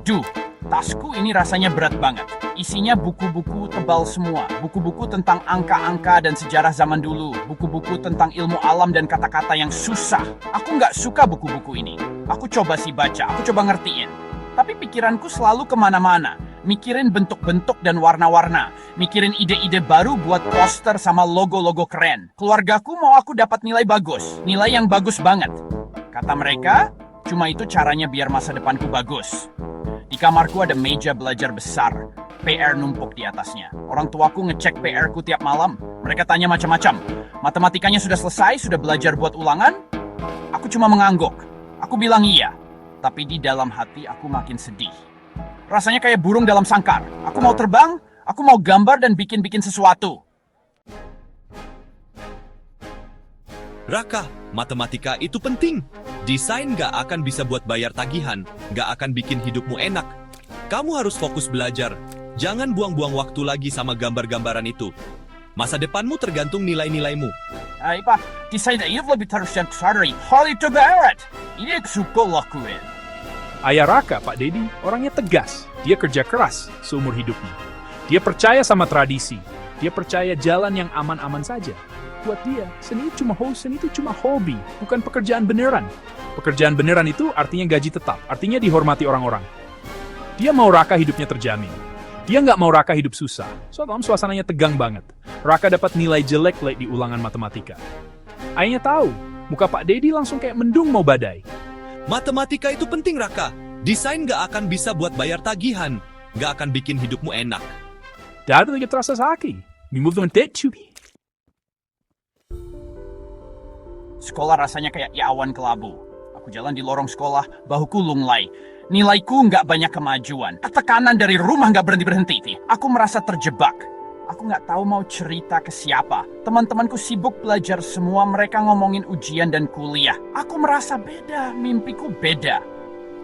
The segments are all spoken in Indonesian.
Duh, tasku ini rasanya berat banget. Isinya buku-buku tebal semua. Buku-buku tentang angka-angka dan sejarah zaman dulu. Buku-buku tentang ilmu alam dan kata-kata yang susah. Aku nggak suka buku-buku ini. Aku coba sih baca, aku coba ngertiin. Tapi pikiranku selalu kemana-mana. Mikirin bentuk-bentuk dan warna-warna. Mikirin ide-ide baru buat poster sama logo-logo keren. Keluargaku mau aku dapat nilai bagus. Nilai yang bagus banget. Kata mereka, cuma itu caranya biar masa depanku bagus. Di kamarku ada meja belajar besar. PR numpuk di atasnya. Orang tuaku ngecek PR-ku tiap malam. Mereka tanya macam-macam. Matematikanya sudah selesai, sudah belajar buat ulangan? Aku cuma mengangguk. Aku bilang iya. Tapi di dalam hati aku makin sedih. Rasanya kayak burung dalam sangkar. Aku mau terbang, aku mau gambar dan bikin-bikin sesuatu. Raka, matematika itu penting. Desain gak akan bisa buat bayar tagihan, gak akan bikin hidupmu enak. Kamu harus fokus belajar. Jangan buang-buang waktu lagi sama gambar-gambaran itu. Masa depanmu tergantung nilai-nilaimu. Ay Pak, desain itu lebih tersentuh dari hal itu berat. Ini yang suka lakuin. Ayah Raka, Pak Dedi, orangnya tegas. Dia kerja keras seumur hidupnya. Dia percaya sama tradisi. Dia percaya jalan yang aman-aman saja. Buat dia, seni itu cuma hobi, bukan pekerjaan beneran. Pekerjaan beneran itu artinya gaji tetap, artinya dihormati orang-orang. Dia mau Raka hidupnya terjamin. Dia nggak mau Raka hidup susah. Soalnya suasananya tegang banget. Raka dapat nilai jelek di ulangan matematika. Ayahnya tahu, muka Pak Dedi langsung kayak mendung mau badai. Matematika itu penting, Raka. Desain gak akan bisa buat bayar tagihan. Gak akan bikin hidupmu enak. Dado lagi terasa sakit. Mimulto tetu. Sekolah rasanya kayak awan kelabu. Aku jalan di lorong sekolah, bahuku lunglai. Nilaiku nggak banyak kemajuan. Tekanan dari rumah nggak berhenti-berhenti. Aku merasa terjebak. Aku nggak tahu mau cerita ke siapa. Teman-temanku sibuk belajar semua, mereka ngomongin ujian dan kuliah. Aku merasa beda, mimpiku beda.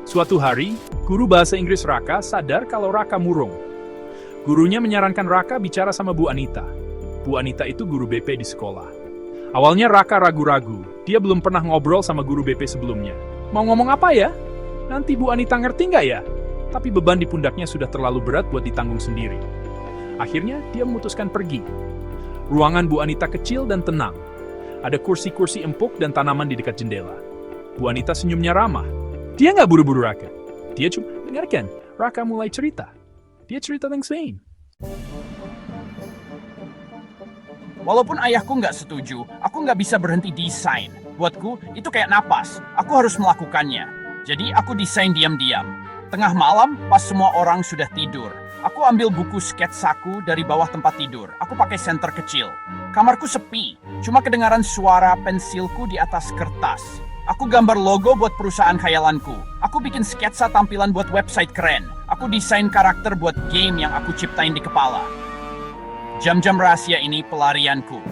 Suatu hari, guru bahasa Inggris Raka sadar kalau Raka murung. Gurunya menyarankan Raka bicara sama Bu Anita. Bu Anita itu guru BP di sekolah. Awalnya Raka ragu-ragu. Dia belum pernah ngobrol sama guru BP sebelumnya. Mau ngomong apa ya? Nanti Bu Anita ngerti nggak ya? Tapi beban di pundaknya sudah terlalu berat buat ditanggung sendiri. Akhirnya, dia memutuskan pergi. Ruangan Bu Anita kecil dan tenang. Ada kursi-kursi empuk dan tanaman di dekat jendela. Bu Anita senyumnya ramah. Dia nggak buru-buru Raka. Dia cuma dengarkan. Raka mulai cerita. Dia cerita tentang Spain. Walaupun ayahku nggak setuju, aku nggak bisa berhenti desain. Buatku, itu kayak napas. Aku harus melakukannya. Jadi aku desain diam-diam. Tengah malam, pas semua orang sudah tidur. Aku ambil buku sketsaku dari bawah tempat tidur. Aku pakai senter kecil. Kamarku sepi. Cuma kedengaran suara pensilku di atas kertas. Aku gambar logo buat perusahaan khayalanku. Aku bikin sketsa tampilan buat website keren. Aku desain karakter buat game yang aku ciptain di kepala. Jam-jam rahasia ini pelarianku.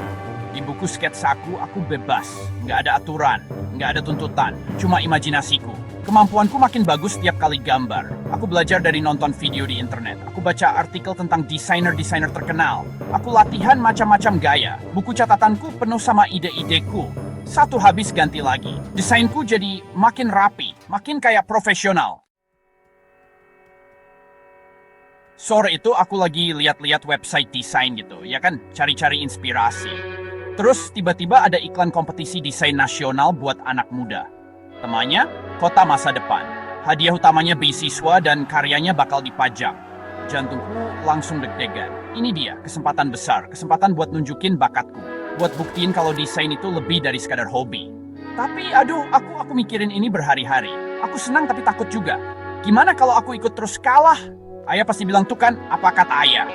Di buku sketsaku, aku bebas. Nggak ada aturan, nggak ada tuntutan. Cuma imajinasiku. Kemampuanku makin bagus setiap kali gambar. Aku belajar dari nonton video di internet. Aku baca artikel tentang desainer-desainer terkenal. Aku latihan macam-macam gaya. Buku catatanku penuh sama ide-ideku. Satu habis ganti lagi. Desainku jadi makin rapi, makin kayak profesional. Sore itu aku lagi lihat-lihat website desain gitu, ya kan? Cari-cari inspirasi. Terus tiba-tiba ada iklan kompetisi desain nasional buat anak muda. Temanya, Kota Masa Depan. Hadiah utamanya beasiswa dan karyanya bakal dipajang. Jantungku langsung deg-degan. Ini dia, kesempatan besar. Kesempatan buat nunjukin bakatku. Buat buktiin kalau desain itu lebih dari sekadar hobi. Tapi aduh, aku mikirin ini berhari-hari. Aku senang tapi takut juga. Gimana kalau aku ikut terus kalah? Ayah pasti bilang tuh kan, apa kata ayah?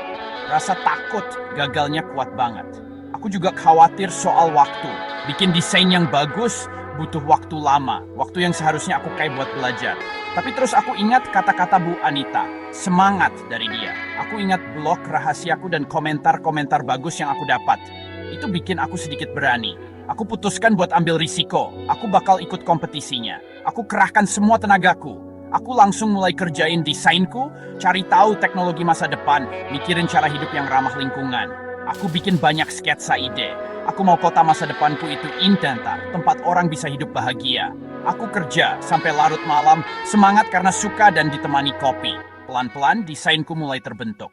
Rasa takut gagalnya kuat banget. Aku juga khawatir soal waktu. Bikin desain yang bagus butuh waktu lama. Waktu yang seharusnya aku kayak buat belajar. Tapi terus aku ingat kata-kata Bu Anita. Semangat dari dia. Aku ingat blog rahasiaku dan komentar-komentar bagus yang aku dapat. Itu bikin aku sedikit berani. Aku putuskan buat ambil risiko. Aku bakal ikut kompetisinya. Aku kerahkan semua tenagaku. Aku langsung mulai kerjain desainku, cari tahu teknologi masa depan, mikirin cara hidup yang ramah lingkungan. Aku bikin banyak sketsa ide. Aku mau kota masa depanku itu indah, tempat orang bisa hidup bahagia. Aku kerja sampai larut malam, semangat karena suka dan ditemani kopi. Pelan-pelan desainku mulai terbentuk.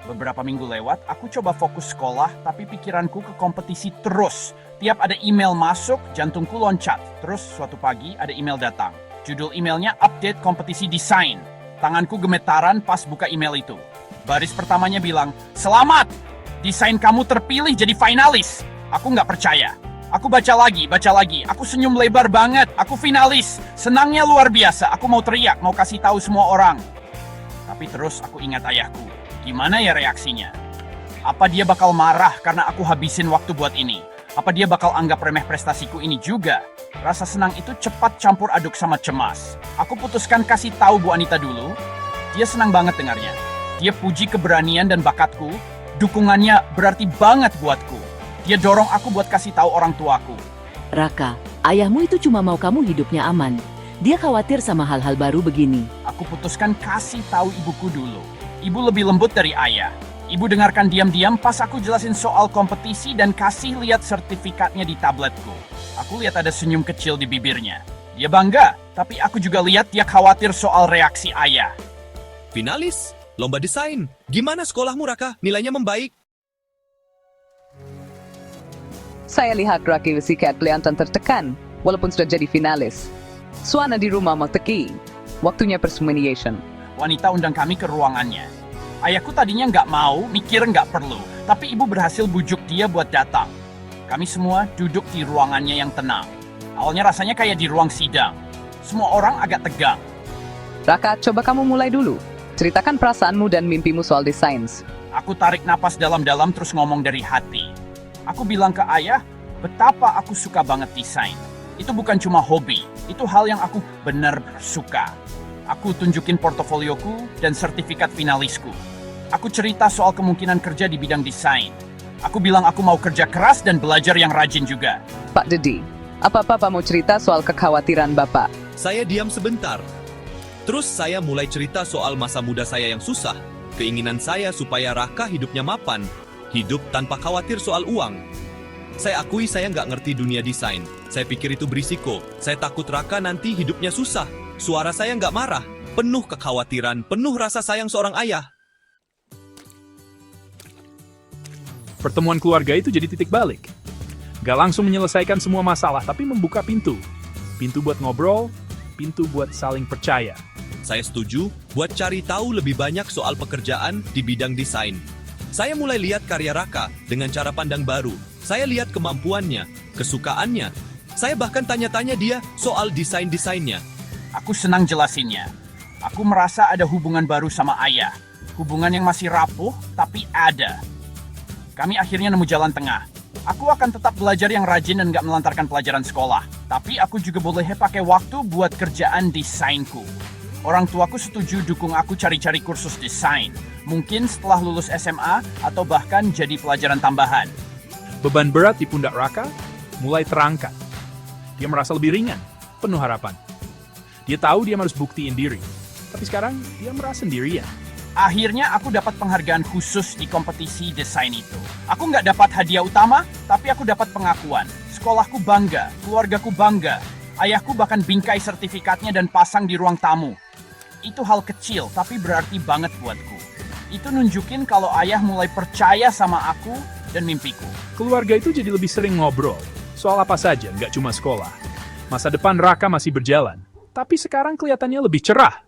Beberapa minggu lewat, aku coba fokus sekolah, tapi pikiranku ke kompetisi terus. Tiap ada email masuk, jantungku loncat. Terus suatu pagi ada email datang. Judul emailnya update kompetisi desain. Tanganku gemetaran pas buka email itu. Baris pertamanya bilang, "Selamat! Desain kamu terpilih jadi finalis." Aku nggak percaya. Aku baca lagi. Aku senyum lebar banget. Aku finalis. Senangnya luar biasa. Aku mau teriak, mau kasih tahu semua orang. Tapi terus aku ingat ayahku. Gimana ya reaksinya? Apa dia bakal marah karena aku habisin waktu buat ini? Apa dia bakal anggap remeh prestasiku ini juga? Rasa senang itu cepat campur aduk sama cemas. Aku putuskan kasih tahu Bu Anita dulu. Dia senang banget dengarnya. Dia puji keberanian dan bakatku. Dukungannya berarti banget buatku. Dia dorong aku buat kasih tahu orang tuaku. Raka, ayahmu itu cuma mau kamu hidupnya aman. Dia khawatir sama hal-hal baru begini. Aku putuskan kasih tahu ibuku dulu. Ibu lebih lembut dari ayah. Ibu dengarkan diam-diam pas aku jelasin soal kompetisi dan kasih lihat sertifikatnya di tabletku. Aku lihat ada senyum kecil di bibirnya. Dia bangga, tapi aku juga lihat dia khawatir soal reaksi ayah. Finalis, lomba desain. Gimana sekolahmu, Raka? Nilainya membaik. Saya lihat Raki Sikat kelihatan tertekan, walaupun sudah jadi finalis. Suana di rumah mau teki. Waktunya persummuniation. Wanita undang kami ke ruangannya. Ayahku tadinya nggak mau, mikir nggak perlu. Tapi ibu berhasil bujuk dia buat datang. Kami semua duduk di ruangannya yang tenang. Awalnya rasanya kayak di ruang sidang. Semua orang agak tegang. Raka, coba kamu mulai dulu. Ceritakan perasaanmu dan mimpimu soal desain. Aku tarik napas dalam-dalam terus ngomong dari hati. Aku bilang ke ayah, betapa aku suka banget desain. Itu bukan cuma hobi, itu hal yang aku benar suka. Aku tunjukin portofolioku dan sertifikat finalisku. Aku cerita soal kemungkinan kerja di bidang desain. Aku bilang aku mau kerja keras dan belajar yang rajin juga. Pak Dedi, apa Papa mau cerita soal kekhawatiran Bapak? Saya diam sebentar. Terus saya mulai cerita soal masa muda saya yang susah. Keinginan saya supaya Raka hidupnya mapan. Hidup tanpa khawatir soal uang. Saya akui saya nggak ngerti dunia desain. Saya pikir itu berisiko. Saya takut Raka nanti hidupnya susah. Suara saya nggak marah. Penuh kekhawatiran, penuh rasa sayang seorang ayah. Pertemuan keluarga itu jadi titik balik. Gak langsung menyelesaikan semua masalah, tapi membuka pintu. Pintu buat ngobrol, pintu buat saling percaya. Saya setuju buat cari tahu lebih banyak soal pekerjaan di bidang desain. Saya mulai lihat karya Raka dengan cara pandang baru. Saya lihat kemampuannya, kesukaannya. Saya bahkan tanya-tanya dia soal desain-desainnya. Aku senang jelasinnya. Aku merasa ada hubungan baru sama ayah. Hubungan yang masih rapuh, tapi ada. Kami akhirnya nemu jalan tengah. Aku akan tetap belajar yang rajin dan gak melantarkan pelajaran sekolah. Tapi aku juga boleh pakai waktu buat kerjaan desainku. Orang tuaku setuju dukung aku cari-cari kursus desain. Mungkin setelah lulus SMA atau bahkan jadi pelajaran tambahan. Beban berat di pundak Raka mulai terangkat. Dia merasa lebih ringan, penuh harapan. Dia tahu dia harus buktiin diri. Tapi sekarang dia merasa sendirian. Akhirnya aku dapat penghargaan khusus di kompetisi desain itu. Aku nggak dapat hadiah utama, tapi aku dapat pengakuan. Sekolahku bangga, keluargaku bangga. Ayahku bahkan bingkai sertifikatnya dan pasang di ruang tamu. Itu hal kecil, tapi berarti banget buatku. Itu nunjukin kalau ayah mulai percaya sama aku dan mimpiku. Keluarga itu jadi lebih sering ngobrol. Soal apa saja, nggak cuma sekolah. Masa depan Raka masih berjalan. Tapi sekarang kelihatannya lebih cerah.